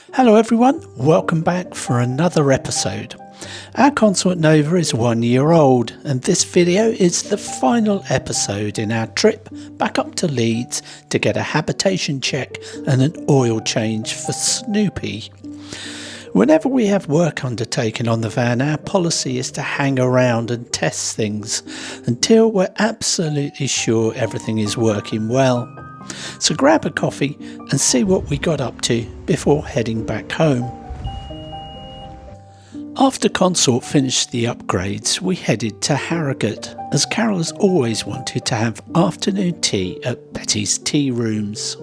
Hello everyone, welcome back for another episode. Our consort Nova is 1 year old and this video is the final episode in our trip back up to Leeds to get a habitation check and an oil change for Snoopy. Whenever we have work undertaken on the van, our policy is to hang around and test things until we're absolutely sure everything is working well. So grab a coffee and see what we got up to before heading back home. After consort finished the upgrades, we headed to Harrogate, as Carol has always wanted to have afternoon tea at Betty's Tea Rooms.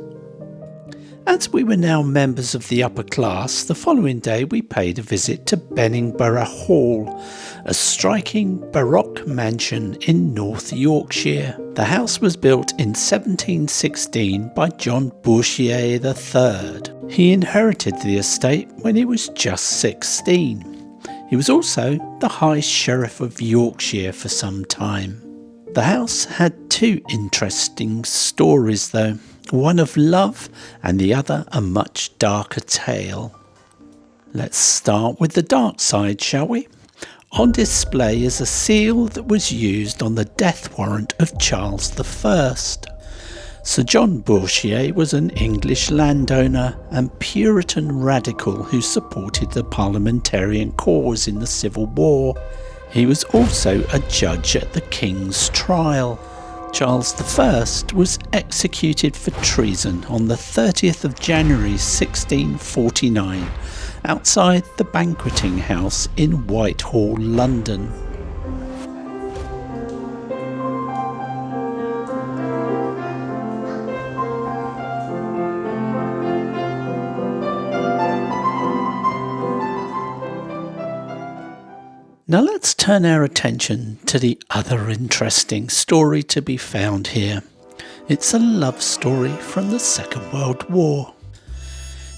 As we were now members of the upper class, the following day we paid a visit to Benningborough Hall, a striking Baroque mansion in North Yorkshire. The house was built in 1716 by John Bourchier III. He inherited the estate when he was just 16. He was also the High Sheriff of Yorkshire for some time. The house had two interesting stories though, one of love and the other a much darker tale. Let's start with the dark side, shall we? On display is a seal that was used on the death warrant of Charles I. Sir John Bourchier was an English landowner and Puritan radical who supported the parliamentarian cause in the Civil War. He was also a judge at the King's trial. Charles I was executed for treason on the 30th of January 1649 outside the banqueting house in Whitehall, London. Now let's turn our attention to the other interesting story to be found here. It's a love story from the Second World War.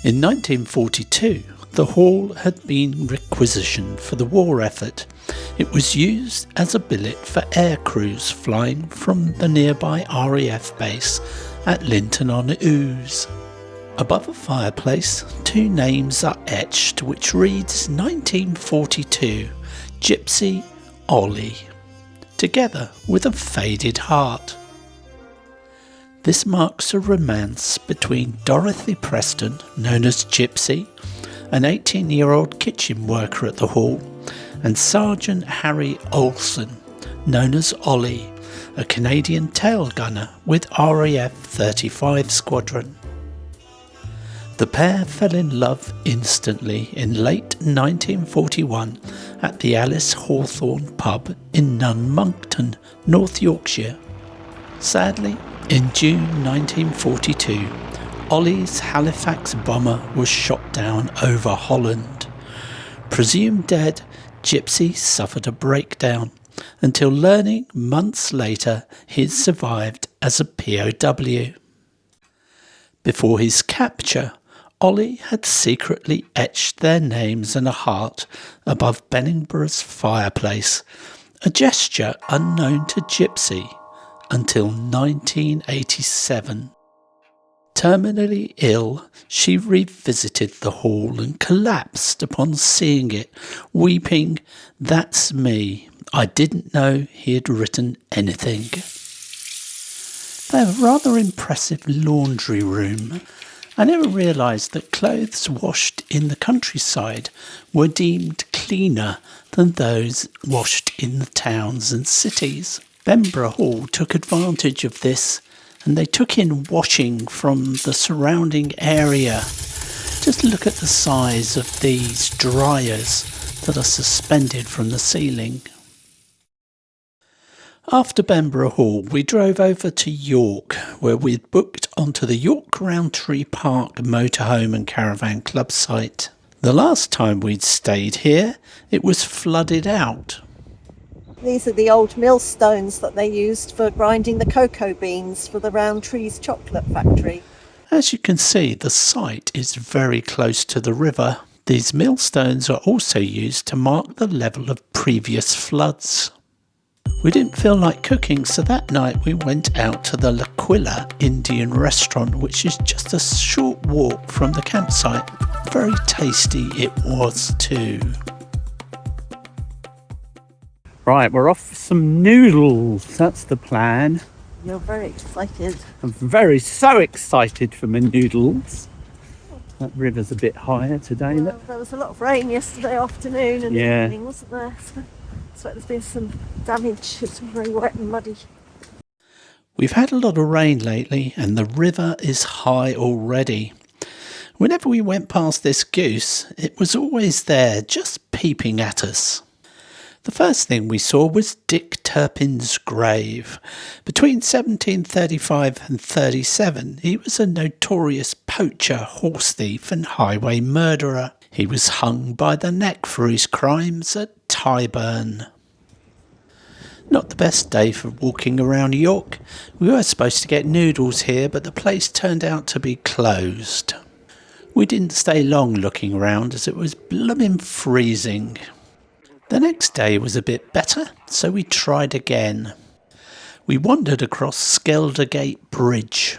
In 1942, the hall had been requisitioned for the war effort. It was used as a billet for air crews flying from the nearby RAF base at Linton-on-Ouse. Above a fireplace, two names are etched which reads 1942. Gypsy Ollie, together with a faded heart. This marks a romance between Dorothy Preston, known as Gypsy, an 18-year-old kitchen worker at the hall, and Sergeant Harry Olsen, known as Ollie, a Canadian tail gunner with RAF 35 Squadron. The pair fell in love instantly in late 1941 at the Alice Hawthorne pub in Nunmonkton, North Yorkshire. Sadly, in June 1942, Ollie's Halifax bomber was shot down over Holland. Presumed dead, Gypsy suffered a breakdown until learning months later he had survived as a POW. Before his capture, Ollie had secretly etched their names and a heart above Benningbrough's fireplace, a gesture unknown to Gypsy until 1987. Terminally ill, she revisited the hall and collapsed upon seeing it, weeping, "That's me. I didn't know he had written anything." They have a rather impressive laundry room. I never realised that clothes washed in the countryside were deemed cleaner than those washed in the towns and cities. Benningbrough Hall took advantage of this and they took in washing from the surrounding area. Just look at the size of these dryers that are suspended from the ceiling. After Benningbrough Hall, we drove over to York, where we'd booked onto the York Roundtree Park motorhome and caravan club site. The last time we'd stayed here, it was flooded out. These are the old millstones that they used for grinding the cocoa beans for the Roundtree's chocolate factory. As you can see, the site is very close to the river. These millstones are also used to mark the level of previous floods. We didn't feel like cooking, so that night we went out to the L'Aquila Indian restaurant, which is just a short walk from the campsite. Very tasty it was too. Right, we're off for some noodles. That's the plan. You're very excited. I'm so excited for my noodles. That river's a bit higher today. Well, there was a lot of rain yesterday afternoon and evening, wasn't there? So there's been some damage. It's very wet and muddy. We've had a lot of rain lately and the river is high already. Whenever we went past this goose, it was always there, just peeping at us. The first thing we saw was Dick Turpin's grave. Between 1735 and 37, he was a notorious poacher, horse thief and highway murderer. He was hung by the neck for his crimes at Tyburn. Not the best day for walking around York. We were supposed to get noodles here, but the place turned out to be closed. We didn't stay long looking around as it was blooming freezing. The next day was a bit better, so we tried again. We wandered across Skeldergate Bridge,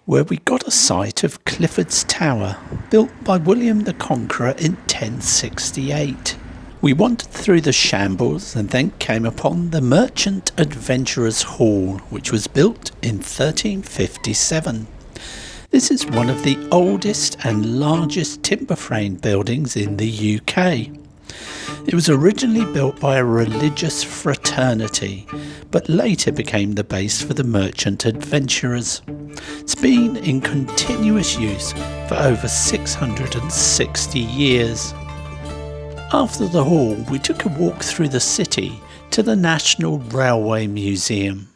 where we got a sight of Clifford's Tower, built by William the Conqueror in 1068. We wandered through the shambles and then came upon the Merchant Adventurers Hall, which was built in 1357. This is one of the oldest and largest timber frame buildings in the UK. It was originally built by a religious fraternity, but later became the base for the merchant adventurers. It's been in continuous use for over 660 years. After the hall, we took a walk through the city to the National Railway Museum.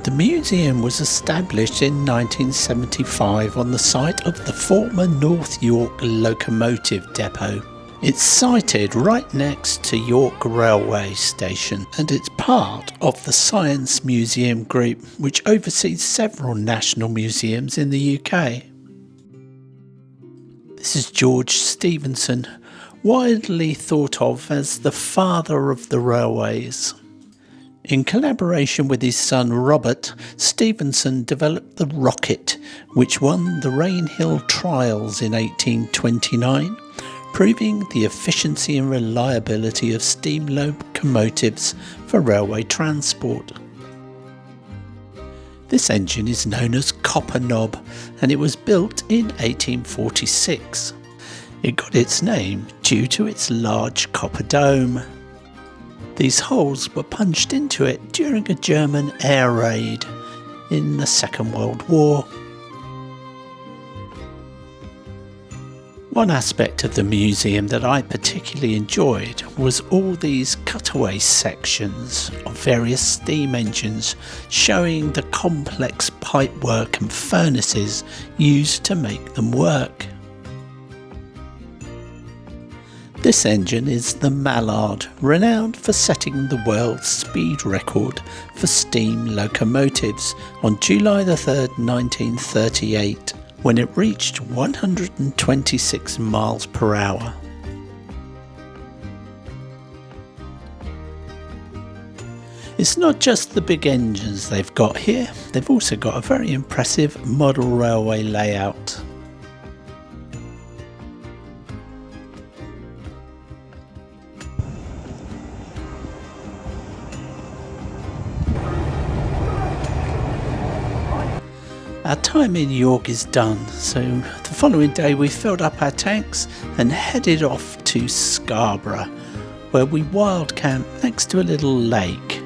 The museum was established in 1975 on the site of the former North York Locomotive Depot. It's sited right next to York Railway Station and it's part of the Science Museum Group, which oversees several national museums in the UK. This is George Stephenson, widely thought of as the father of the railways. In collaboration with his son Robert, Stephenson developed the rocket, which won the Rainhill Trials in 1829, proving the efficiency and reliability of steam locomotives for railway transport. This engine is known as copper knob and it was built in 1846. It got its name due to its large copper dome. These holes were punched into it during a German air raid in the Second World War. One aspect of the museum that I particularly enjoyed was all these cutaway sections of various steam engines showing the complex pipework and furnaces used to make them work. This engine is the Mallard, renowned for setting the world speed record for steam locomotives on July 3rd, 1938. When it reached 126 miles per hour. It's not just the big engines they've got here, they've also got a very impressive model railway layout. Our time in York is done, so the following day we filled up our tanks and headed off to Scarborough, where we wild camped next to a little lake.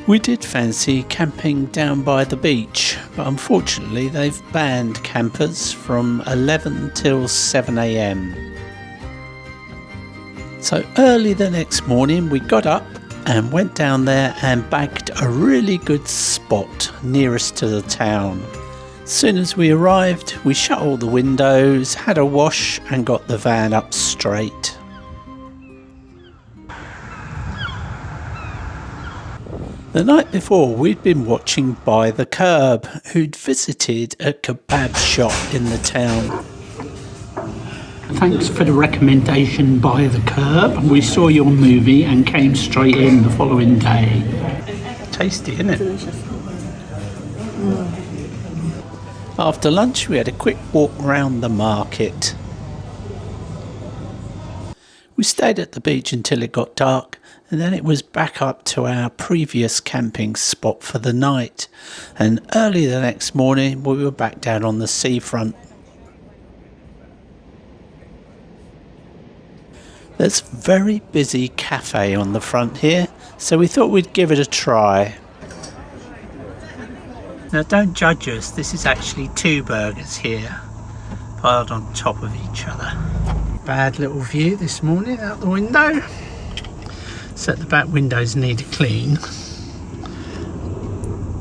We did fancy camping down by the beach, but unfortunately they've banned campers from 11 till 7 AM. So early the next morning we got up and went down there and bagged a really good spot nearest to the town. As soon as we arrived, we shut all the windows, had a wash and got the van up straight. The night before we'd been watching By the Curb, who'd visited a kebab shop in the town. Thanks for the recommendation, By the Curb. We saw your movie and came straight in the following day. Tasty, isn't it? Delicious. After lunch we had a quick walk round the market. We stayed at the beach until it got dark, and then it was back up to our previous camping spot for the night, and early the next morning we were back down on the seafront. There's a very busy cafe on the front here, so we thought we'd give it a try. Now don't judge us, this is actually 2 burgers here, piled on top of each other. Bad little view this morning out the window. So the back windows need a clean.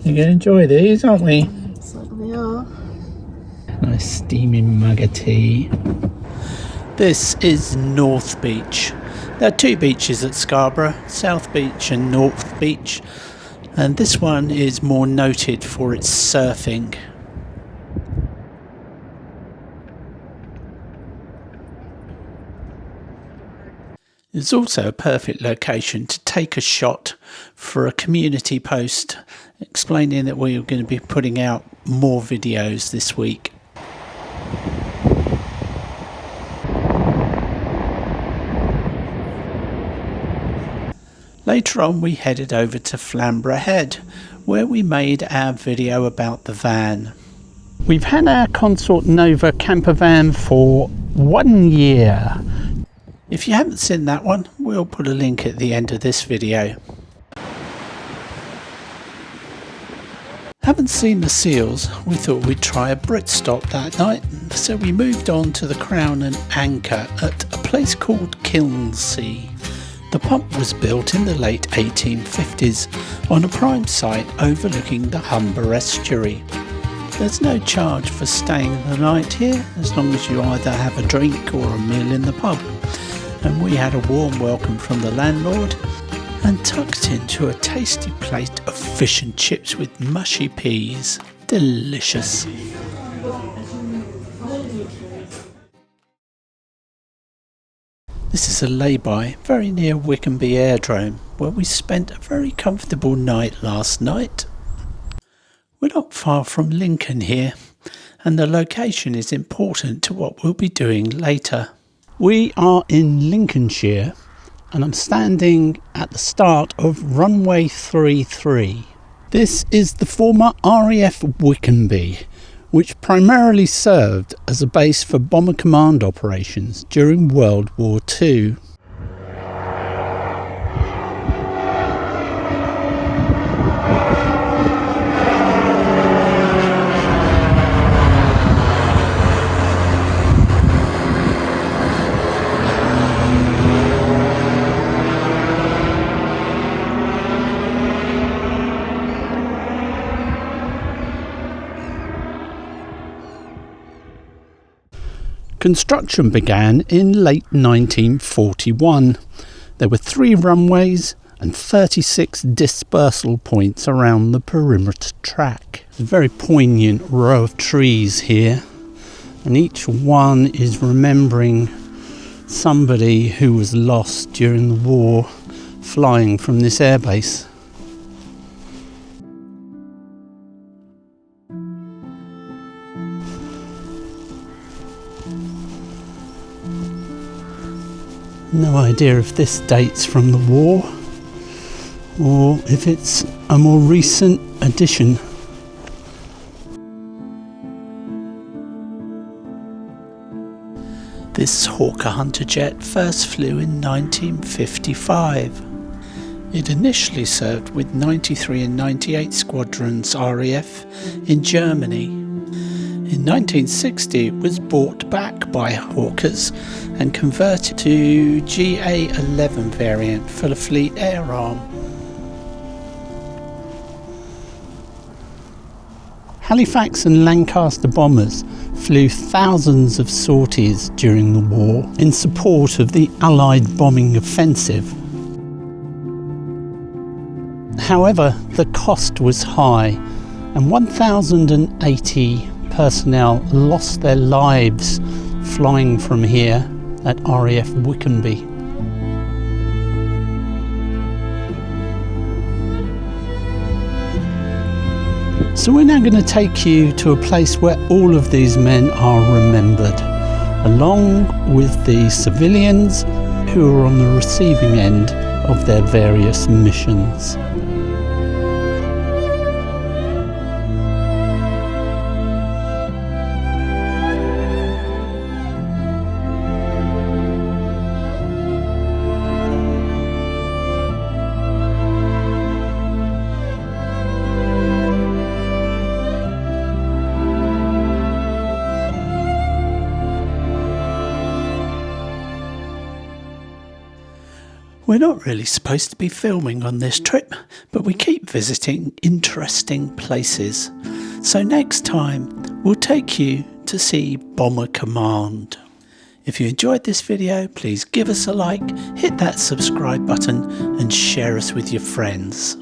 You're going to enjoy these, aren't we? Certainly are. Nice steaming mug of tea. This is North Beach. There are 2 beaches at Scarborough, South Beach and North Beach, and this one is more noted for its surfing. It's also a perfect location to take a shot for a community post explaining that we're going to be putting out more videos this week. Later on we headed over to Flamborough Head, where we made our video about the van. We've had our Consort Nova camper van for 1 year. If you haven't seen that one, we'll put a link at the end of this video. Haven't seen the seals, we thought we'd try a Brit stop that night, so we moved on to the Crown and Anchor at a place called Kilnsea. The pump was built in the late 1850s on a prime site overlooking the Humber estuary. There's no charge for staying the night here, as long as you either have a drink or a meal in the pub. And we had a warm welcome from the landlord and tucked into a tasty plate of fish and chips with mushy peas. Delicious. This is a lay-by very near Wickenby Airdrome, where we spent a very comfortable night last night. We're not far from Lincoln here, and the location is important to what we'll be doing later. We are in Lincolnshire, and I'm standing at the start of runway 33. This is the former RAF Wickenby, which primarily served as a base for bomber command operations during World War II. Construction began in late 1941. There were 3 runways and 36 dispersal points around the perimeter track. It's a very poignant row of trees here, and each one is remembering somebody who was lost during the war flying from this airbase. No idea if this dates from the war or if it's a more recent addition. This Hawker Hunter jet first flew in 1955. It initially served with 93 and 98 Squadrons RAF in Germany. In 1960 it was bought back by Hawkers and converted to GA-11 variant for the Fleet Air Arm. Halifax and Lancaster bombers flew thousands of sorties during the war in support of the Allied bombing offensive. However, the cost was high, and 1,080 personnel lost their lives flying from here at RAF Wickenby. So we're now going to take you to a place where all of these men are remembered, along with the civilians who are on the receiving end of their various missions. We're not really supposed to be filming on this trip, but we keep visiting interesting places. So next time, we'll take you to see Bomber Command. If you enjoyed this video, please give us a like, hit that subscribe button and share us with your friends.